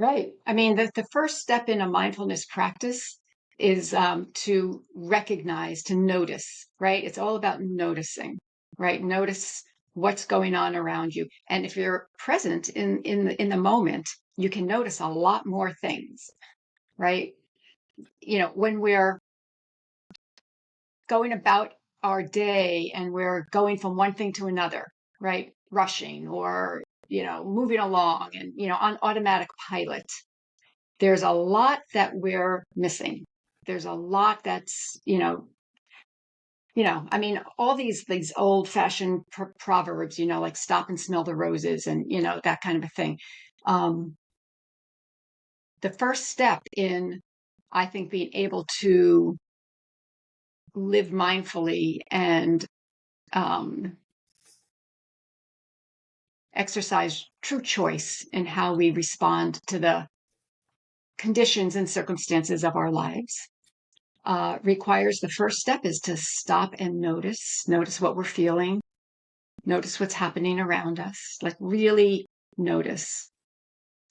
Right. I mean, the first step in a mindfulness practice is to recognize, to notice, right? It's all about noticing, right? Notice what's going on around you. And if you're present in the moment, you can notice a lot more things, right? When we're going about our day and we're going from one thing to another, right? Rushing or, moving along and, on automatic pilot, there's a lot that we're missing. There's a lot that's, I mean, all these old fashioned proverbs, like stop and smell the roses and, that kind of a thing. Um, the first step in, I think, being able to live mindfully and um, exercise true choice in how we respond to the conditions and circumstances of our lives requires the first step is to stop and notice what we're feeling, notice what's happening around us, like really notice.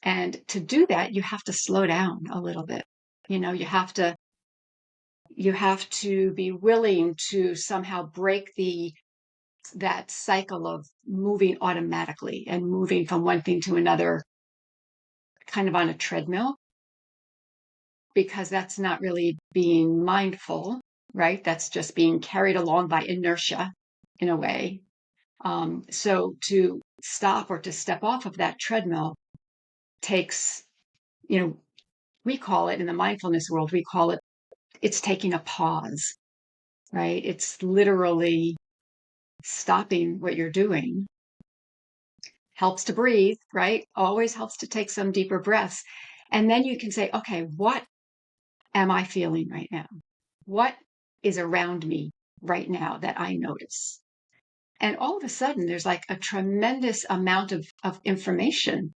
And to do that, you have to slow down a little bit. You have to be willing to somehow break that cycle of moving automatically and moving from one thing to another kind of on a treadmill, because that's not really being mindful, right? That's just being carried along by inertia in a way. So to stop or to step off of that treadmill takes, we call it in the mindfulness world, it's taking a pause, right? It's literally stopping what you're doing. Helps to breathe, right? Always helps to take some deeper breaths. And then you can say, okay, what am I feeling right now? What is around me right now that I notice? And all of a sudden, there's like a tremendous amount of information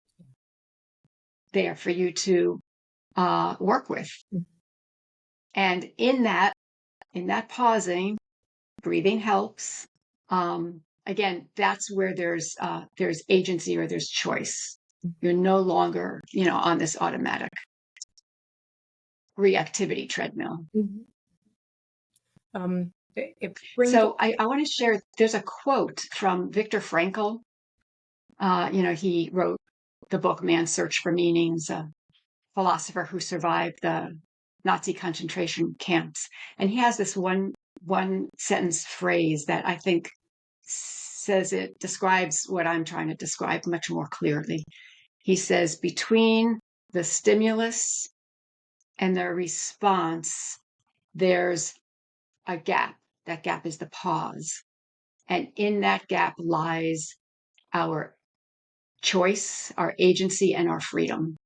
there for you to work with. And in that pausing, breathing helps. Again, that's where there's agency or there's choice. You're no longer, on this automatic reactivity treadmill. Mhm. It brings So I want to share, there's a quote from Viktor Frankl. He wrote the book Man's Search for Meanings, a philosopher who survived the Nazi concentration camps. And he has this one sentence phrase that I think describes what I'm trying to describe much more clearly. He says, between the stimulus and the response, there's a gap. That gap is the pause. And in that gap lies our choice, our agency, and our freedom.